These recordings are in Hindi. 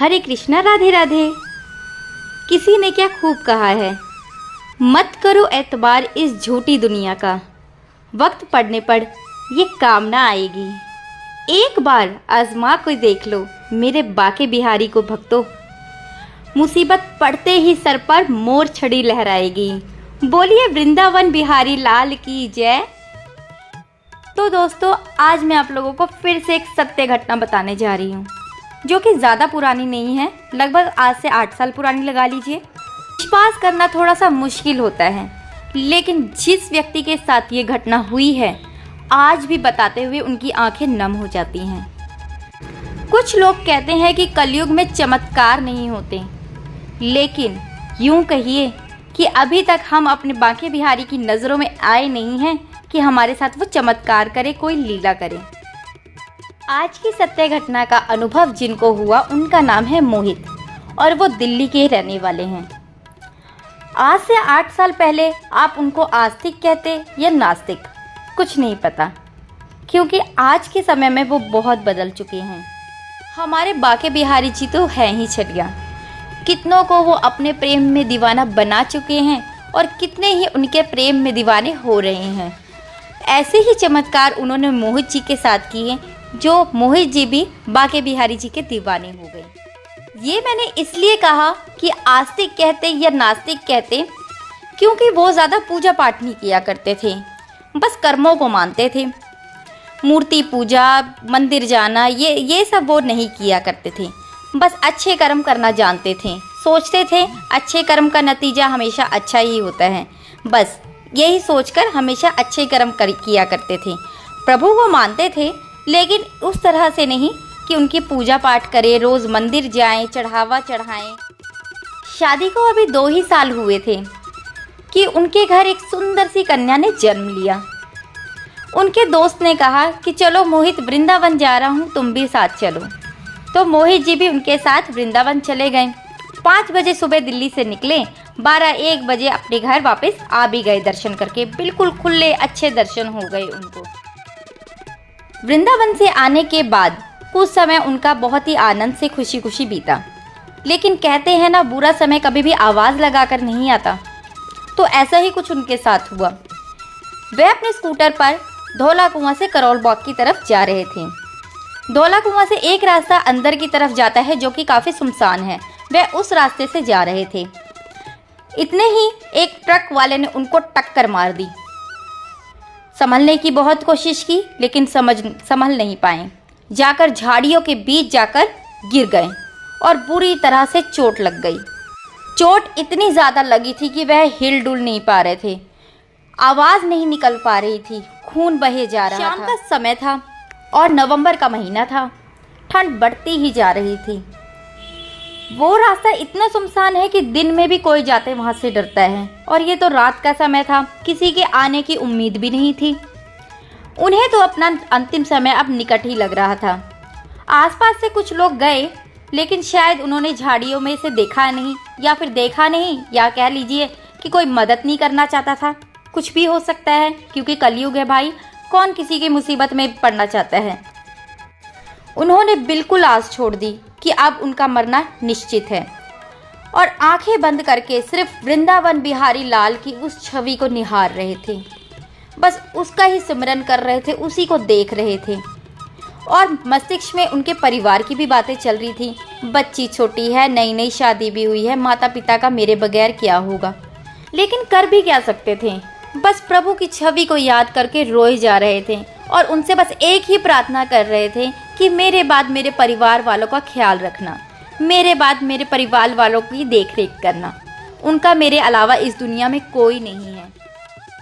हरे कृष्णा, राधे राधे। किसी ने क्या खूब कहा है, मत करो एतबार इस झूठी दुनिया का, वक्त पड़ने पर ये काम ना आएगी। एक बार आजमा कोई देख लो मेरे बाके बिहारी को भक्तों, मुसीबत पड़ते ही सर पर मोर छड़ी लहराएगी। बोलिए वृंदावन बिहारी लाल की जय। तो दोस्तों, आज मैं आप लोगों को फिर से एक सत्य घटना बताने जा रही हूँ, जो कि ज़्यादा पुरानी नहीं है, लगभग आज से 8 साल पुरानी लगा लीजिए। विश्वास करना थोड़ा सा मुश्किल होता है, लेकिन जिस व्यक्ति के साथ ये घटना हुई है, आज भी बताते हुए उनकी आंखें नम हो जाती हैं। कुछ लोग कहते हैं कि कलयुग में चमत्कार नहीं होते, लेकिन यूं कहिए कि अभी तक हम अपने बांके बिहारी की नज़रों में आए नहीं हैं कि हमारे साथ वो चमत्कार करे, कोई लीला करे। आज की सत्य घटना का अनुभव जिनको हुआ उनका नाम है मोहित, और वो दिल्ली के रहने वाले हैं। आज से 8 साल पहले आप उनको आस्तिक कहते या नास्तिक, कुछ नहीं पता, क्योंकि आज के समय में वो बहुत बदल चुके हैं। हमारे बाके बिहारी जी तो हैं ही छलिया, कितनों को वो अपने प्रेम में दीवाना बना चुके हैं और कितने ही उनके प्रेम में दीवाने हो रहे हैं। ऐसे ही चमत्कार उन्होंने मोहित जी के साथ किए, जो मोहित जी भी बाके बिहारी जी के दीवाने हो गए। ये मैंने इसलिए कहा कि आस्तिक कहते या नास्तिक कहते, क्योंकि वो ज़्यादा पूजा पाठ नहीं किया करते थे, बस कर्मों को मानते थे। मूर्ति पूजा, मंदिर जाना, ये सब वो नहीं किया करते थे। बस अच्छे कर्म करना जानते थे, सोचते थे अच्छे कर्म का नतीजा हमेशा अच्छा ही होता है। बस यही सोचकर हमेशा अच्छे कर्म किया करते थे। प्रभु को मानते थे, लेकिन उस तरह से नहीं कि उनकी पूजा पाठ करें, रोज़ मंदिर जाएं, चढ़ावा चढ़ाएं। शादी को अभी 2 ही साल हुए थे कि उनके घर एक सुंदर सी कन्या ने जन्म लिया। उनके दोस्त ने कहा कि चलो मोहित, वृंदावन जा रहा हूँ, तुम भी साथ चलो। तो मोहित जी भी उनके साथ वृंदावन चले गए। 5 बजे सुबह दिल्ली से निकले, 12-1 बजे अपने घर वापस आ भी गए दर्शन करके। बिल्कुल खुले अच्छे दर्शन हो गए उनको। वृंदावन से आने के बाद कुछ समय उनका बहुत ही आनंद से खुशी खुशी बीता, लेकिन कहते हैं ना, बुरा समय कभी भी आवाज़ लगाकर नहीं आता। तो ऐसा ही कुछ उनके साथ हुआ। वे अपने स्कूटर पर धौला कुआं से करोल बाग की तरफ जा रहे थे। धौला कुआं से एक रास्ता अंदर की तरफ जाता है, जो कि काफ़ी सुनसान है। वे उस रास्ते से जा रहे थे। इतने ही एक ट्रक वाले ने उनको टक्कर मार दी। संभलने की बहुत कोशिश की, लेकिन संभल नहीं पाए। जाकर झाड़ियों के बीच जाकर गिर गए और बुरी तरह से चोट लग गई। चोट इतनी ज़्यादा लगी थी कि वह हिल डुल नहीं पा रहे थे, आवाज़ नहीं निकल पा रही थी, खून बहे जा रहा था। शाम का समय था और नवंबर का महीना था। ठंड बढ़ती ही जा रही थी। वो रास्ता इतना सुनसान है कि दिन में भी कोई जाते वहाँ से डरता है, और ये तो रात का समय था, किसी के आने की उम्मीद भी नहीं थी। उन्हें तो अपना अंतिम समय अब निकट ही लग रहा था। आसपास से कुछ लोग गए, लेकिन शायद उन्होंने झाड़ियों में से देखा नहीं, या कह लीजिए कि कोई मदद नहीं करना चाहता था। कुछ भी हो सकता है, क्योंकि कलयुग है भाई, कौन किसी की मुसीबत में पड़ना चाहता है। उन्होंने बिल्कुल आस छोड़ दी कि अब उनका मरना निश्चित है, और आंखें बंद करके सिर्फ वृंदावन बिहारी लाल की उस छवि को निहार रहे थे। बस उसका ही सिमरन कर रहे थे, उसी को देख रहे थे। और मस्तिष्क में उनके परिवार की भी बातें चल रही थी। बच्ची छोटी है, नई नई शादी भी हुई है, माता पिता का मेरे बगैर क्या होगा। लेकिन कर भी क्या सकते थे, बस प्रभु की छवि को याद करके रोए जा रहे थे, और उनसे बस एक ही प्रार्थना कर रहे थे कि मेरे बाद मेरे परिवार वालों का ख्याल रखना, मेरे बाद मेरे परिवार वालों की देख रेख करना, उनका मेरे अलावा इस दुनिया में कोई नहीं है।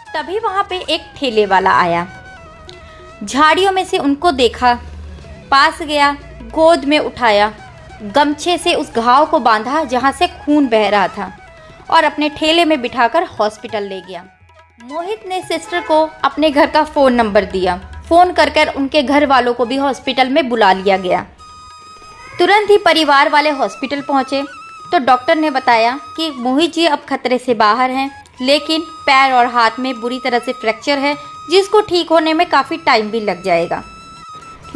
तभी वहाँ पे एक ठेले वाला आया, झाड़ियों में से उनको देखा, पास गया, गोद में उठाया, गमछे से उस घाव को बांधा जहाँ से खून बह रहा था, और अपने ठेले में बिठाकर हॉस्पिटल ले गया। मोहित ने सिस्टर को अपने घर का फ़ोन नंबर दिया। फ़ोन कर उनके घर वालों को भी हॉस्पिटल में बुला लिया गया। तुरंत ही परिवार वाले हॉस्पिटल पहुंचे तो डॉक्टर ने बताया कि मोहित जी अब खतरे से बाहर हैं, लेकिन पैर और हाथ में बुरी तरह से फ्रैक्चर है, जिसको ठीक होने में काफ़ी टाइम भी लग जाएगा।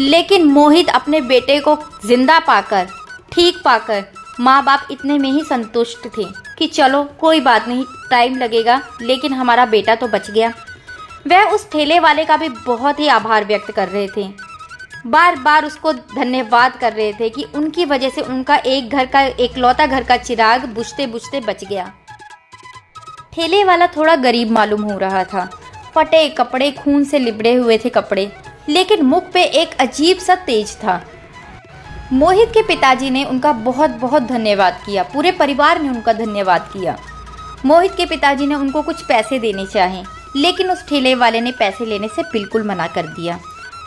लेकिन मोहित अपने बेटे को जिंदा पाकर ठीक पाकर माँ बाप इतने में ही संतुष्ट थे कि चलो कोई बात नहीं, टाइम लगेगा लेकिन हमारा बेटा तो बच गया। वह उस ठेले वाले का भी बहुत ही आभार व्यक्त कर रहे थे, बार बार उसको धन्यवाद कर रहे थे कि उनकी वजह से उनका एकलौता घर का चिराग बुझते बुझते बच गया। ठेले वाला थोड़ा गरीब मालूम हो रहा था, फटे कपड़े, खून से लिबड़े हुए थे कपड़े, लेकिन मुख पे एक अजीब सा तेज था। मोहित के पिताजी ने उनका बहुत बहुत धन्यवाद किया, पूरे परिवार ने उनका धन्यवाद किया। मोहित के पिताजी ने उनको कुछ पैसे देने चाहे, लेकिन उस ठेले वाले ने पैसे लेने से बिल्कुल मना कर दिया।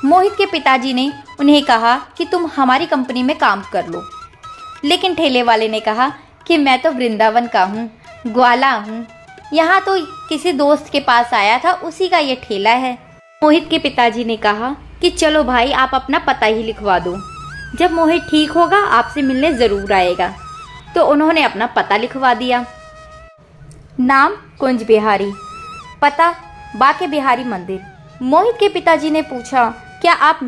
मोहित के पिताजी ने उन्हें कहा कि तुम हमारी कंपनी में काम कर लो, लेकिन ठेले वाले ने कहा कि मैं तो वृंदावन का हूँ, ग्वाला हूँ, यहाँ तो किसी दोस्त के पास आया था, उसी का ये ठेला है। मोहित के पिताजी ने कहा कि चलो भाई, आप अपना पता ही लिखवा दो, जब मोहित ठीक होगा आपसे मिलने ज़रूर आएगा। तो उन्होंने अपना पता लिखवा दिया। नाम कुंज बिहारी, पता बाके बिहारी मंदिर। मोहित के पिताजी ने पूछा, क्या आप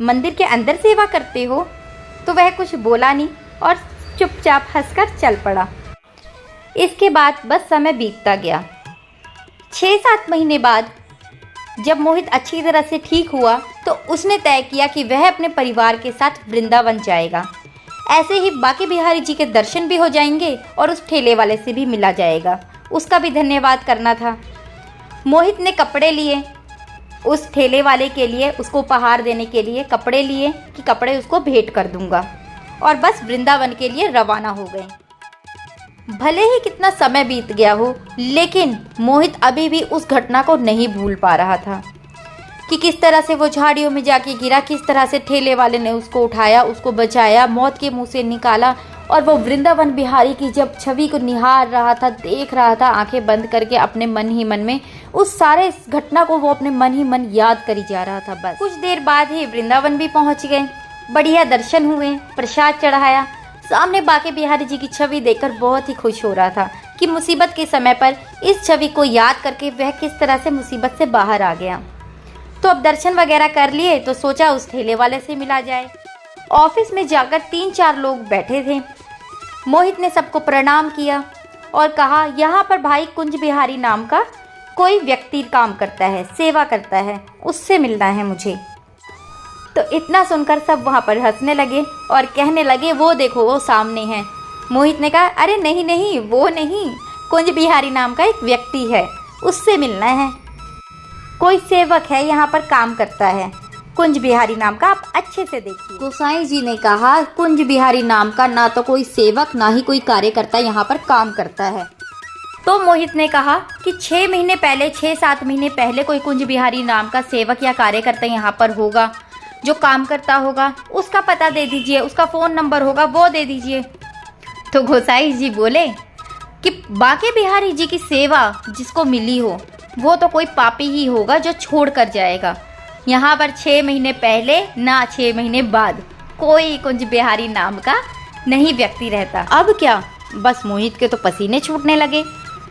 मंदिर के अंदर सेवा करते हो? तो वह कुछ बोला नहीं और चुपचाप हंसकर चल पड़ा। इसके बाद बस समय बीतता गया। 6-7 महीने बाद जब मोहित अच्छी तरह से ठीक हुआ तो उसने तय किया कि वह अपने परिवार के साथ वृंदावन जाएगा। ऐसे ही बाके बिहारी जी के दर्शन भी हो जाएंगे और उस ठेले वाले से भी मिला जाएगा, उसका भी धन्यवाद करना था। मोहित ने कपड़े लिए, उस ठेले वाले के लिए, उसको उपहार देने के लिए कपड़े लिए कि कपड़े उसको भेंट कर दूंगा, और बस वृंदावन के लिए रवाना हो गए। भले ही कितना समय बीत गया हो, लेकिन मोहित अभी भी उस घटना को नहीं भूल पा रहा था कि किस तरह से वो झाड़ियों में जाके गिरा, किस तरह से ठेले वाले ने उसको उठाया, उसको बचाया, मौत के मुंह से निकाला, और वो वृंदावन बिहारी की जब छवि को निहार रहा था, देख रहा था आंखें बंद करके अपने मन ही मन में, उस सारे घटना को वो अपने मन ही मन याद करी जा रहा था। बस कुछ देर बाद ही वृंदावन भी पहुंच गए, बढ़िया दर्शन हुए, प्रसाद चढ़ाया। सामने बाके बिहारी जी की छवि देखकर बहुत ही खुश हो रहा था कि मुसीबत के समय पर इस छवि को याद करके वह किस तरह से मुसीबत से बाहर आ गया। तो अब दर्शन वगैरह कर लिए तो सोचा उस ठेले वाले से मिला जाए। ऑफिस में जाकर 3-4 लोग बैठे थे। मोहित ने सबको प्रणाम किया और कहा, यहाँ पर भाई कुंज बिहारी नाम का कोई व्यक्ति काम करता है, सेवा करता है, उससे मिलना है मुझे। तो इतना सुनकर सब वहाँ पर हंसने लगे और कहने लगे, वो देखो वो सामने है। मोहित ने कहा, अरे नहीं नहीं, वो नहीं, कुंज बिहारी नाम का एक व्यक्ति है, उससे मिलना है, कोई सेवक है यहाँ पर काम करता है, कुंज बिहारी नाम का, आप अच्छे से देखिए। गोसाई जी ने कहा, कुंज बिहारी नाम का ना तो कोई सेवक ना ही कोई कार्यकर्ता यहाँ पर काम करता है। तो मोहित ने कहा कि 6 महीने पहले, 6-7 महीने पहले कोई कुंज बिहारी नाम का सेवक या कार्यकर्ता यहाँ पर होगा जो काम करता होगा, उसका पता दे दीजिए, उसका फ़ोन नंबर होगा वो दे दीजिए। तो गोसाई जी बोले कि बाके बिहारी जी की सेवा जिसको मिली हो वो तो कोई पापी ही होगा जो छोड़ कर जाएगा। यहाँ पर 6 महीने पहले ना 6 महीने बाद कोई कुंज बिहारी नाम का नहीं व्यक्ति रहता। अब क्या? बस मोहित के तो पसीने छूटने लगे।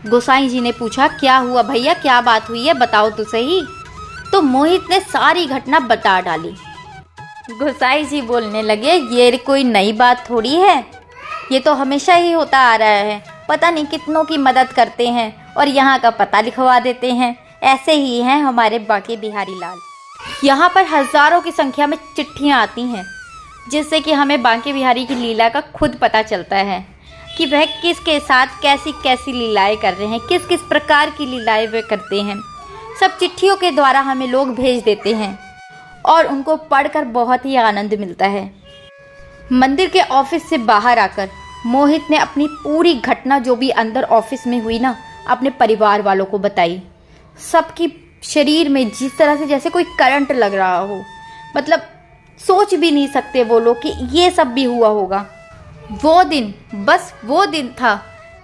गोसाई जी ने पूछा, क्या हुआ भैया, क्या बात हुई है, बताओ तो सही। तो मोहित ने सारी घटना बता डाली। गोसाई जी बोलने लगे, ये कोई नई बात थोड़ी है, ये तो हमेशा ही होता आ रहा है, पता नहीं कितनों की मदद करते हैं और यहाँ का पता लिखवा देते हैं। ऐसे ही हैं हमारे बाके बिहारी लाल। यहाँ पर हज़ारों की संख्या में चिट्ठियाँ आती हैं जिससे कि हमें बाके बिहारी की लीला का खुद पता चलता है कि वह किसके साथ कैसी कैसी लीलाएं कर रहे हैं, किस किस प्रकार की लीलाएं वे करते हैं। सब चिट्ठियों के द्वारा हमें लोग भेज देते हैं और उनको पढ़कर बहुत ही आनंद मिलता है। मंदिर के ऑफिस से बाहर आकर मोहित ने अपनी पूरी घटना जो भी अंदर ऑफिस में हुई ना, अपने परिवार वालों को बताई। सबकी शरीर में जिस तरह से जैसे कोई करंट लग रहा हो, मतलब सोच भी नहीं सकते वो लोग कि ये सब भी हुआ होगा। वो दिन, बस वो दिन था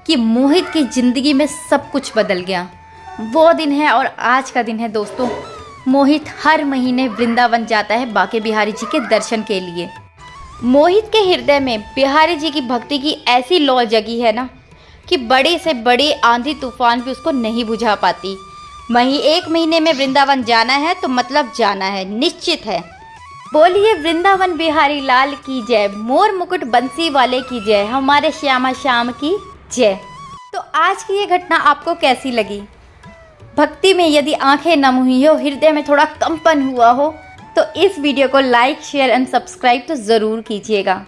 कि मोहित की ज़िंदगी में सब कुछ बदल गया। वो दिन है और आज का दिन है दोस्तों। मोहित हर महीने वृंदावन जाता है बाके बिहारी जी के दर्शन के लिए। मोहित के हृदय में बिहारी जी की भक्ति की ऐसी लौ जगी है ना कि बड़े से बड़े आंधी तूफान भी उसको नहीं बुझा पाती। वहीं 1 महीने में वृंदावन जाना है तो मतलब जाना है, निश्चित है। बोलिए वृंदावन बिहारी लाल की जय, मोर मुकुट बंसी वाले की जय, हमारे श्यामा श्याम की जय। तो आज की ये घटना आपको कैसी लगी? भक्ति में यदि आंखें नम हुई हो, हृदय में थोड़ा कंपन हुआ हो, तो इस वीडियो को लाइक, शेयर एंड सब्सक्राइब तो ज़रूर कीजिएगा।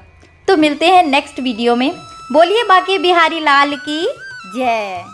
तो मिलते हैं नेक्स्ट वीडियो में। बोलिए बाके बिहारी लाल की जय।